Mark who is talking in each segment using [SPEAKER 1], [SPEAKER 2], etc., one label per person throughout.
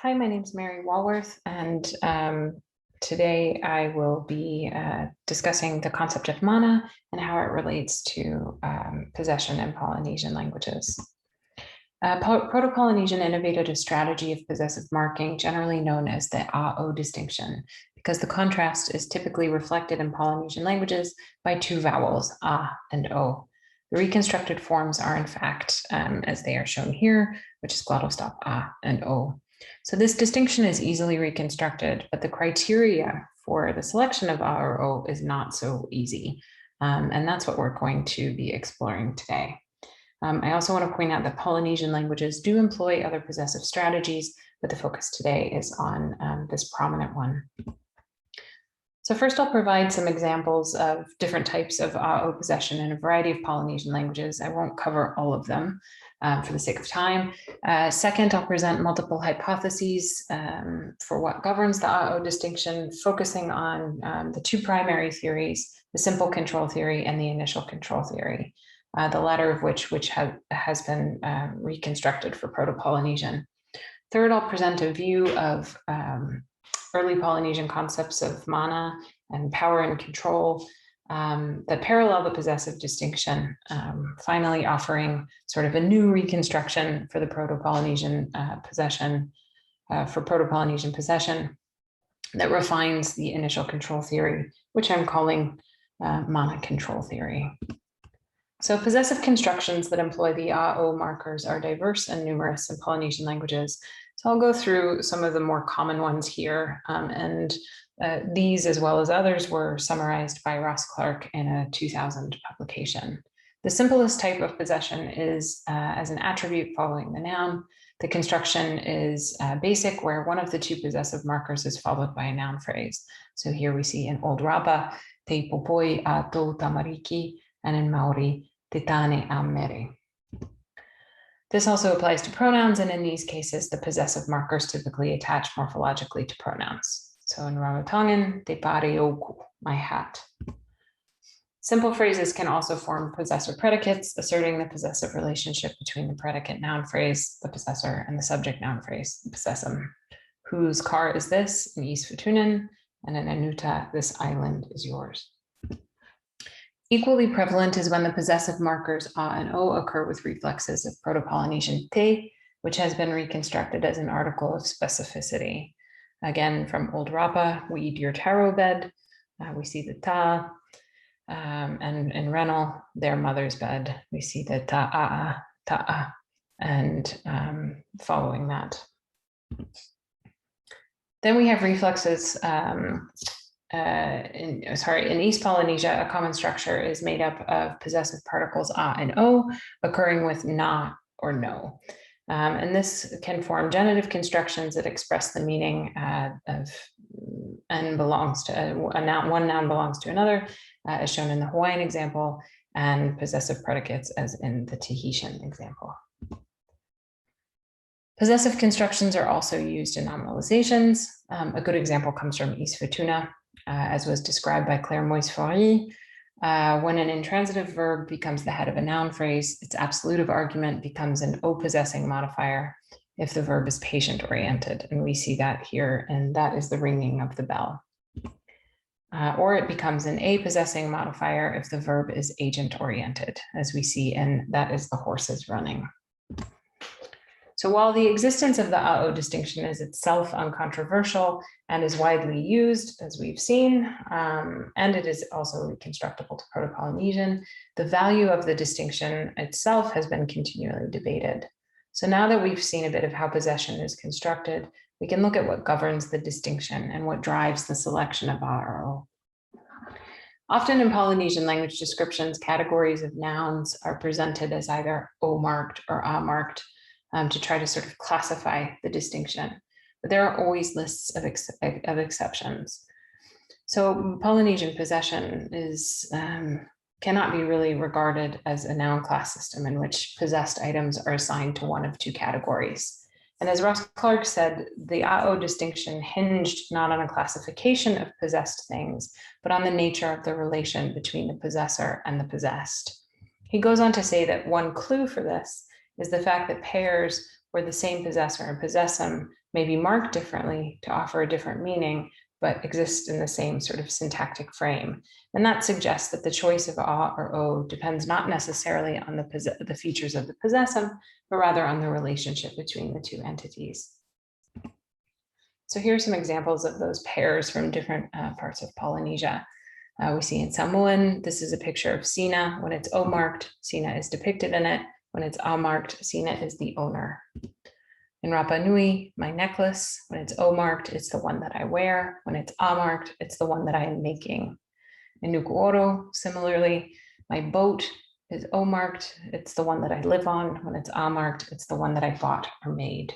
[SPEAKER 1] Hi, my name is Mary Walworth, and today I will be discussing the concept of mana and how it relates to possession in Polynesian languages. Proto-Polynesian innovated a strategy of possessive marking, generally known as the A-O distinction, because the contrast is typically reflected in Polynesian languages by two vowels, A and O. The reconstructed forms are, in fact, as they are shown here, which is glottal stop A and O. So this distinction is easily reconstructed, but the criteria for the selection of A or O is not so easy. And that's what we're going to be exploring today. I also want to point out that Polynesian languages do employ other possessive strategies, but the focus today is on this prominent one. So first, I'll provide some examples of different types of A-O possession in a variety of Polynesian languages. I won't cover all of them for the sake of time. Second, I'll present multiple hypotheses for what governs the A-O distinction, focusing on the two primary theories, the simple control theory and the initial control theory, the latter of which has been reconstructed for Proto-Polynesian. Third, I'll present a view of early Polynesian concepts of mana and power and control that parallel the possessive distinction, finally offering sort of a new reconstruction for the Proto-Polynesian possession that refines the initial control theory, which I'm calling mana control theory. So possessive constructions that employ the A-O markers are diverse and numerous in Polynesian languages. So I'll go through some of the more common ones here, these, as well as others, were summarized by Ross Clark in a 2000 publication. The simplest type of possession is as an attribute following the noun. The construction is basic, where one of the two possessive markers is followed by a noun phrase. So here we see in Old Rapa, te popoi a tō tamariki, and in Maori, te tane a mere. This also applies to pronouns, and in these cases, the possessive markers typically attach morphologically to pronouns. So in Rarotongan, te pare oku, my hat. Simple phrases can also form possessor predicates, asserting the possessive relationship between the predicate noun phrase, the possessor, and the subject noun phrase, the possessum. Whose car is this in East Futunan, and in Anuta, this island is yours. Equally prevalent is when the possessive markers A and O occur with reflexes of Proto-Polynesian te, which has been reconstructed as an article of specificity. Again, from Old Rapa, we eat your taro bed. We see the ta, and in Rennell, their mother's bed. We see the ta'a, ta'a, and following that. Then we have reflexes. In East Polynesia, a common structure is made up of possessive particles A and O occurring with na or no. And this can form genitive constructions that express the meaning of and belongs to a noun, one noun belongs to another, as shown in the Hawaiian example, and possessive predicates as in the Tahitian example. Possessive constructions are also used in nominalizations. A good example comes from East Futuna, as was described by Claire Moise-Faury. When an intransitive verb becomes the head of a noun phrase, its absolutive argument becomes an O-possessing modifier if the verb is patient-oriented. And we see that here, and that is the ringing of the bell. Or it becomes an A-possessing modifier if the verb is agent-oriented, as we see in that is the horses running. So while the existence of the A-O distinction is itself uncontroversial and is widely used, as we've seen, and it is also reconstructible to Proto-Polynesian, the value of the distinction itself has been continually debated. So now that we've seen a bit of how possession is constructed, we can look at what governs the distinction and what drives the selection of A or O. Often in Polynesian language descriptions, categories of nouns are presented as either O-marked or A-marked, to try to sort of classify the distinction, but there are always lists of exceptions. So Polynesian possession is cannot be really regarded as a noun class system in which possessed items are assigned to one of two categories. And as Ross Clark said, the A-O distinction hinged not on a classification of possessed things, but on the nature of the relation between the possessor and the possessed. He goes on to say that one clue for this is the fact that pairs where the same possessor and possessum may be marked differently to offer a different meaning, but exist in the same sort of syntactic frame. And that suggests that the choice of a or o depends not necessarily on the features of the possessum, but rather on the relationship between the two entities. So here are some examples of those pairs from different parts of Polynesia. We see in Samoan, this is a picture of Sina. When it's O-marked, Sina is depicted in it. When it's A-marked, Sina is the owner. In Rapa Nui, my necklace, when it's O-marked, it's the one that I wear. When it's A-marked, it's the one that I am making. In Nuku'oro, similarly, my boat is O-marked, it's the one that I live on. When it's A-marked, it's the one that I bought or made.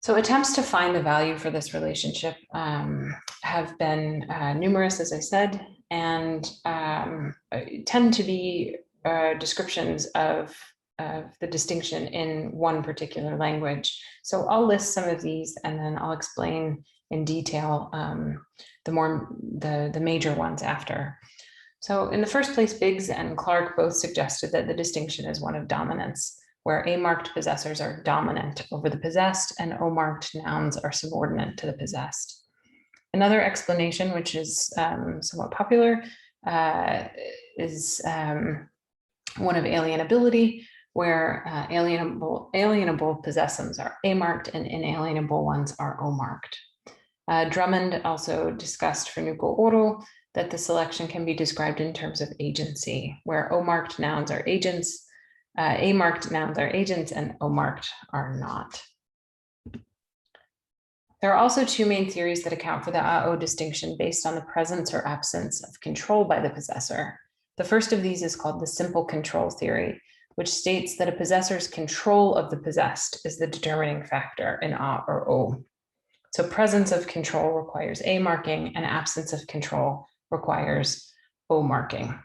[SPEAKER 1] So attempts to find the value for this relationship have been numerous, as I said, and tend to be descriptions of the distinction in one particular language. So I'll list some of these and then I'll explain in detail the major ones after. So in the first place, Biggs and Clark both suggested that the distinction is one of dominance, where A-marked possessors are dominant over the possessed and O-marked nouns are subordinate to the possessed. Another explanation, which is somewhat popular, is one of alienability, where alienable possessums are A-marked and inalienable ones are O-marked. Drummond also discussed for Nuku'oro that the selection can be described in terms of agency, where O-marked nouns are agents, A-marked nouns are agents, and O-marked are not. There are also two main theories that account for the A-O distinction based on the presence or absence of control by the possessor. The first of these is called the simple control theory, which states that a possessor's control of the possessed is the determining factor in A or O. So presence of control requires A marking and absence of control requires O marking.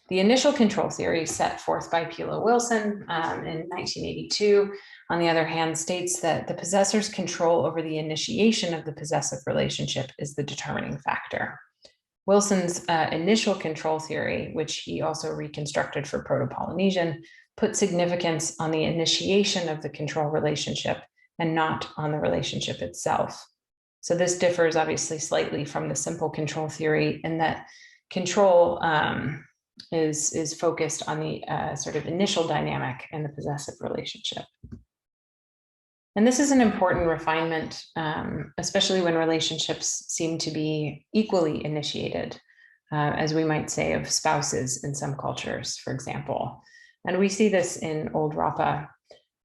[SPEAKER 1] The initial control theory set forth by Pilo Wilson in 1982, on the other hand, states that the possessor's control over the initiation of the possessive relationship is the determining factor. Wilson's initial control theory, which he also reconstructed for Proto-Polynesian, put significance on the initiation of the control relationship and not on the relationship itself. So this differs obviously slightly from the simple control theory in that control is focused on the sort of initial dynamic in the possessive relationship. And this is an important refinement, especially when relationships seem to be equally initiated, as we might say of spouses in some cultures, for example. And we see this in Old Rapa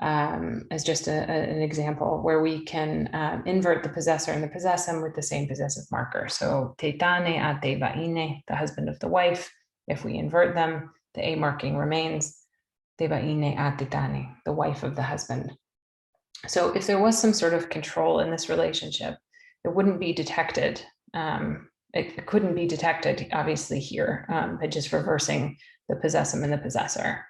[SPEAKER 1] as just an example where we can invert the possessor and the possessum with the same possessive marker. So te tane a te va'ine, the husband of the wife. If we invert them, the A marking remains, te va'ine a te tane, the wife of the husband. So if there was some sort of control in this relationship, it wouldn't be detected. It couldn't be detected, obviously, here by just reversing the possessum and the possessor.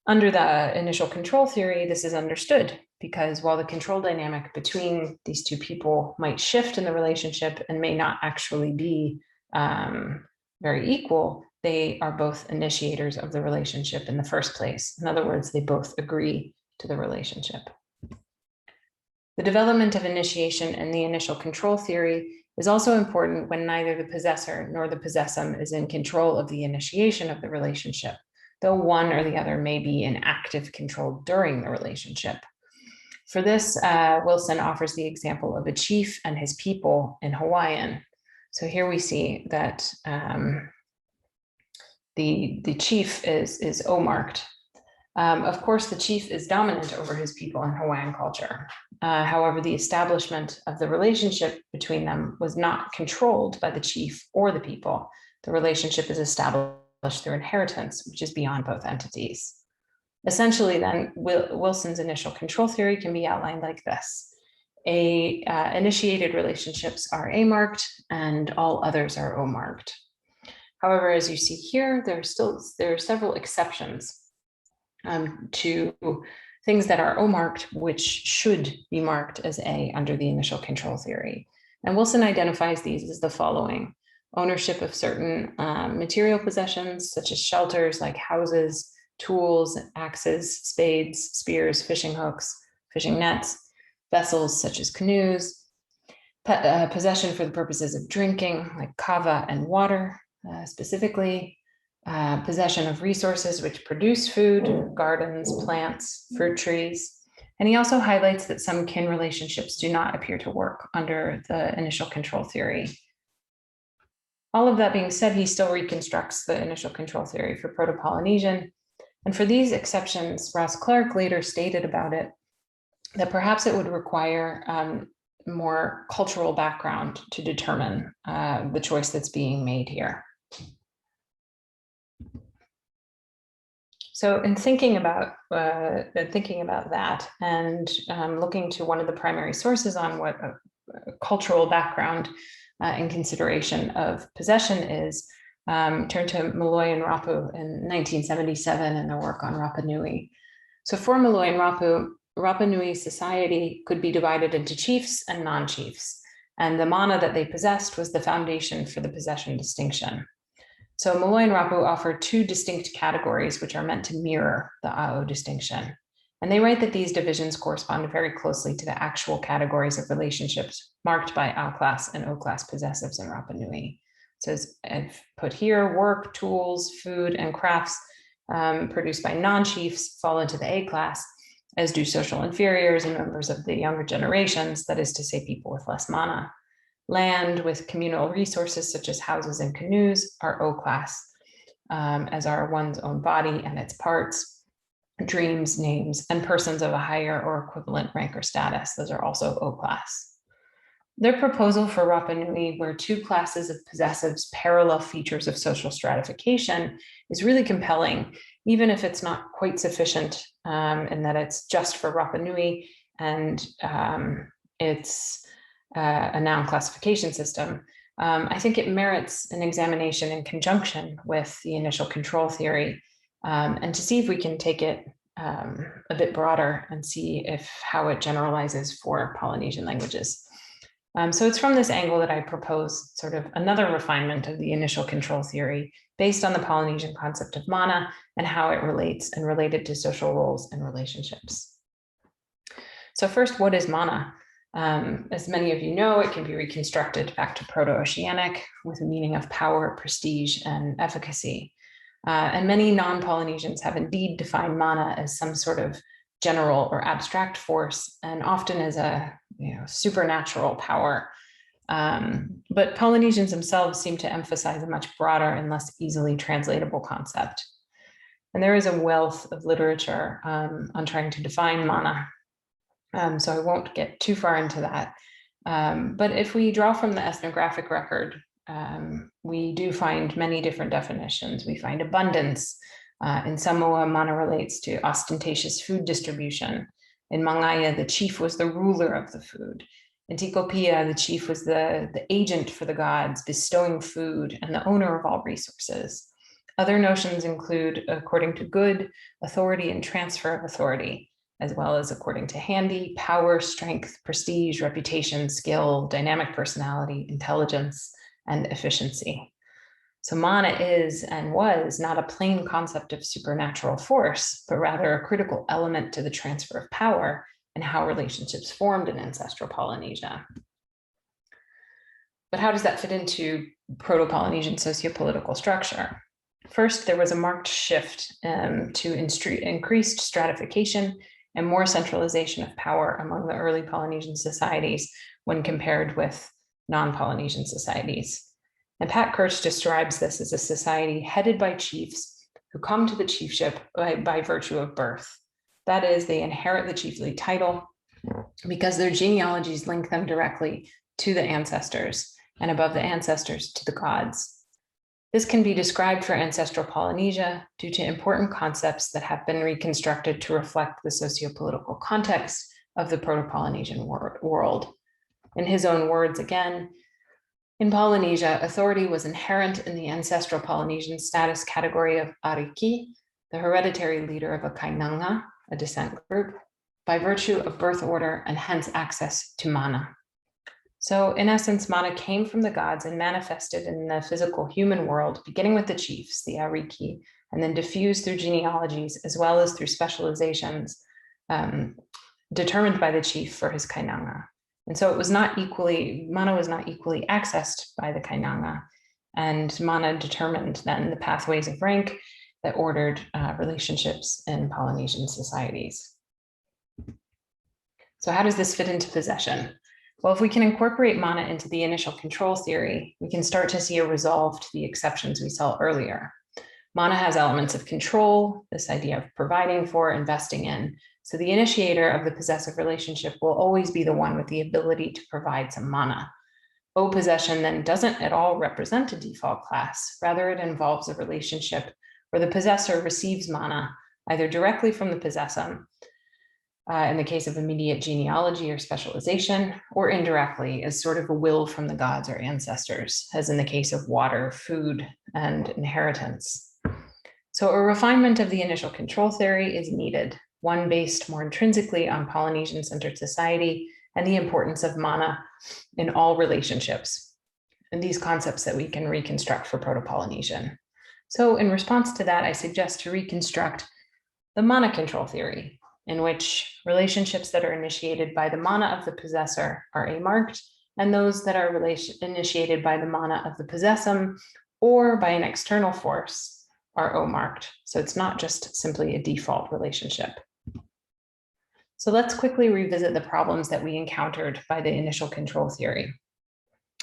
[SPEAKER 1] Under the initial control theory, this is understood because while the control dynamic between these two people might shift in the relationship and may not actually be very equal, they are both initiators of the relationship in the first place. In other words, they both agree to the relationship. The development of initiation in the initial control theory is also important when neither the possessor nor the possessum is in control of the initiation of the relationship, though one or the other may be in active control during the relationship. For this, Wilson offers the example of a chief and his people in Hawaiian. So here we see that the chief is O-marked. Of course, the chief is dominant over his people in Hawaiian culture. However, the establishment of the relationship between them was not controlled by the chief or the people. The relationship is established through inheritance, which is beyond both entities. Essentially, then, Wilson's initial control theory can be outlined like this. Initiated relationships are A-marked and all others are O-marked. However, as you see here, there are several exceptions to things that are O-marked, which should be marked as A under the initial control theory. And Wilson identifies these as the following: ownership of certain material possessions, such as shelters like houses, tools, axes, spades, spears, fishing hooks, fishing nets, vessels such as canoes, possession for the purposes of drinking, like kava and water, specifically, possession of resources which produce food, gardens, plants, fruit trees. And he also highlights that some kin relationships do not appear to work under the initial control theory. All of that being said, he still reconstructs the initial control theory for Proto-Polynesian. And for these exceptions, Ross Clark later stated about it that perhaps it would require more cultural background to determine the choice that's being made here. So in thinking about that and looking to one of the primary sources on what a cultural background in consideration of possession is, turn to Molloy and Rapu in 1977 and their work on Rapa Nui. So for Molloy and Rapu, Rapa Nui society could be divided into chiefs and non-chiefs, and the mana that they possessed was the foundation for the possession distinction. So Molloy and Rapu offer two distinct categories which are meant to mirror the AO distinction. And they write that these divisions correspond very closely to the actual categories of relationships marked by A-class and O-class possessives in Rapa Nui. So as I've put here, work, tools, food, and crafts produced by non-chiefs fall into the A-class, as do social inferiors and members of the younger generations, that is to say, people with less mana. Land with communal resources such as houses and canoes are O-class, as are one's own body and its parts, dreams, names, and persons of a higher or equivalent rank or status. Those are also O-class. Their proposal for Rapa Nui, where two classes of possessives parallel features of social stratification, is really compelling, even if it's not quite sufficient in that it's just for Rapa Nui and it's a noun classification system. I think it merits an examination in conjunction with the initial control theory, and to see if we can take it a bit broader and see how it generalizes for Polynesian languages. So it's from this angle that I propose sort of another refinement of the initial control theory based on the Polynesian concept of mana and how it relates and related to social roles and relationships. So first, what is mana? As many of you know, it can be reconstructed back to Proto-Oceanic with a meaning of power, prestige, and efficacy. And many non-Polynesians have indeed defined mana as some sort of general or abstract force, and often as a supernatural power. But Polynesians themselves seem to emphasize a much broader and less easily translatable concept. And there is a wealth of literature on trying to define mana. So I won't get too far into that. But if we draw from the ethnographic record, we do find many different definitions. We find abundance. In Samoa, mana relates to ostentatious food distribution. In Mangaya, the chief was the ruler of the food. In Tikopia, the chief was the agent for the gods, bestowing food and the owner of all resources. Other notions include according to good, authority, and transfer of authority, as well as according to handy, power, strength, prestige, reputation, skill, dynamic personality, intelligence, and efficiency. So mana is and was not a plain concept of supernatural force, but rather a critical element to the transfer of power and how relationships formed in ancestral Polynesia. But how does that fit into Proto-Polynesian sociopolitical structure? First, there was a marked shift to increased stratification and more centralization of power among the early Polynesian societies when compared with non-Polynesian societies. And Pat Kirch describes this as a society headed by chiefs who come to the chiefship by virtue of birth. That is, they inherit the chiefly title because their genealogies link them directly to the ancestors, and above the ancestors to the gods. This can be described for ancestral Polynesia due to important concepts that have been reconstructed to reflect the sociopolitical context of the Proto-Polynesian world. In his own words again, in Polynesia, authority was inherent in the ancestral Polynesian status category of Ariki, the hereditary leader of a Kainanga, a descent group, by virtue of birth order and hence access to mana. So in essence, mana came from the gods and manifested in the physical human world, beginning with the chiefs, the Ariki, and then diffused through genealogies as well as through specializations determined by the chief for his kainanga. And so it was not equally, mana was not equally accessed by the kainanga, and mana determined then the pathways of rank that ordered relationships in Polynesian societies. So how does this fit into possession? Well, if we can incorporate mana into the initial control theory, we can start to see a resolve to the exceptions we saw earlier. Mana has elements of control, this idea of providing for, investing in. So the initiator of the possessive relationship will always be the one with the ability to provide some mana. O possession then doesn't at all represent a default class. Rather, it involves a relationship where the possessor receives mana either directly from the possessum, in the case of immediate genealogy or specialization, or indirectly as sort of a will from the gods or ancestors, as in the case of water, food, and inheritance. So a refinement of the initial control theory is needed, one based more intrinsically on Polynesian-centered society and the importance of mana in all relationships, and these concepts that we can reconstruct for Proto-Polynesian. So in response to that, I suggest to reconstruct the mana control theory, in which relationships that are initiated by the mana of the possessor are A-marked, and those that are initiated by the mana of the possessum or by an external force are O-marked. So it's not just simply a default relationship. So let's quickly revisit the problems that we encountered by the initial control theory.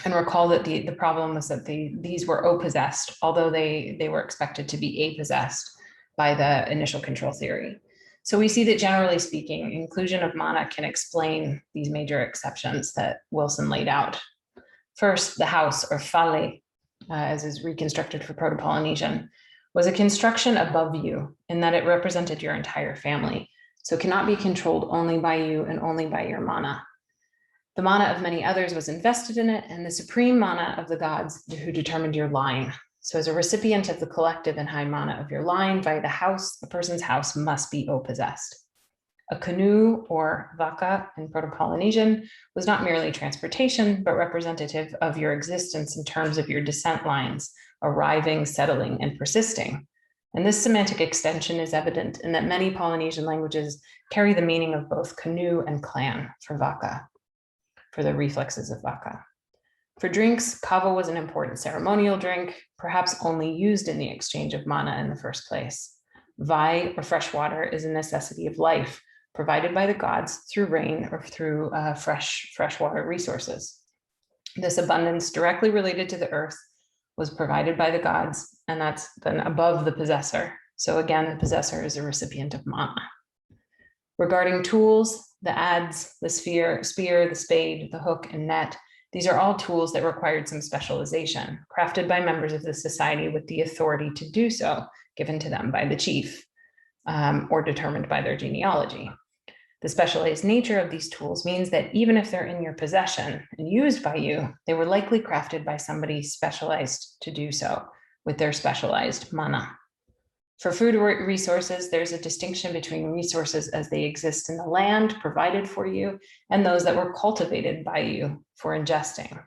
[SPEAKER 1] And recall that the problem was that these were O-possessed, although they were expected to be A-possessed by the initial control theory. So we see that generally speaking, inclusion of mana can explain these major exceptions that Wilson laid out. First, the house, or fale, as is reconstructed for Proto-Polynesian, was a construction above you in that it represented your entire family. So it cannot be controlled only by you and only by your mana. The mana of many others was invested in it, and the supreme mana of the gods who determined your line. So as a recipient of the collective and high mana of your line via the house, a person's house must be O-possessed. A canoe, or vaka in Proto-Polynesian, was not merely transportation, but representative of your existence in terms of your descent lines, arriving, settling, and persisting. And this semantic extension is evident in that many Polynesian languages carry the meaning of both canoe and clan for vaka, for the reflexes of vaka. For drinks, kava was an important ceremonial drink, perhaps only used in the exchange of mana in the first place. Vai, or fresh water, is a necessity of life, provided by the gods through rain or through freshwater resources. This abundance directly related to the earth was provided by the gods, and that's then above the possessor. So again, the possessor is a recipient of mana. Regarding tools, the adze, the spear, the spade, the hook, and net, these are all tools that required some specialization, crafted by members of the society with the authority to do so, given to them by the chief, or determined by their genealogy. The specialized nature of these tools means that even if they're in your possession and used by you, they were likely crafted by somebody specialized to do so with their specialized mana. For food resources, there's a distinction between resources as they exist in the land provided for you and those that were cultivated by you for ingesting.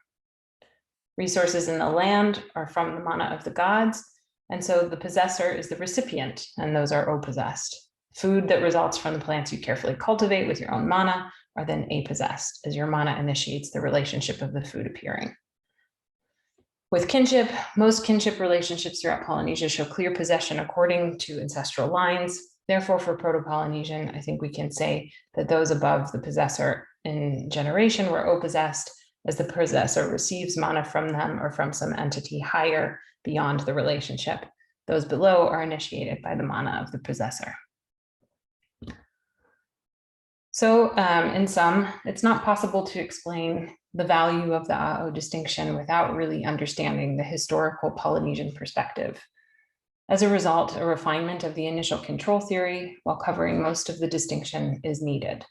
[SPEAKER 1] Resources in the land are from the mana of the gods, and so the possessor is the recipient, and those are O-possessed. Food that results from the plants you carefully cultivate with your own mana are then A-possessed, as your mana initiates the relationship of the food appearing. With kinship, most kinship relationships throughout Polynesia show clear possession according to ancestral lines. Therefore, for Proto-Polynesian, I think we can say that those above the possessor in generation were O-possessed, as the possessor receives mana from them or from some entity higher beyond the relationship. Those below are initiated by the mana of the possessor. So in sum, it's not possible to explain the value of the AO distinction without really understanding the historical Polynesian perspective. As a result, a refinement of the initial control theory, while covering most of the distinction, is needed.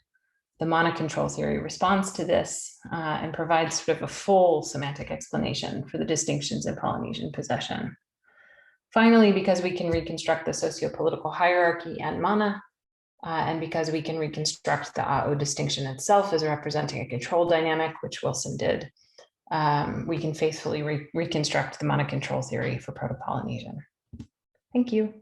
[SPEAKER 1] The mana control theory responds to this and provides sort of a full semantic explanation for the distinctions in Polynesian possession. Finally, because we can reconstruct the socio-political hierarchy and mana, and because we can reconstruct the AO distinction itself as representing a control dynamic, which Wilson did, we can faithfully reconstruct the mana control theory for Proto-Polynesian. Thank you.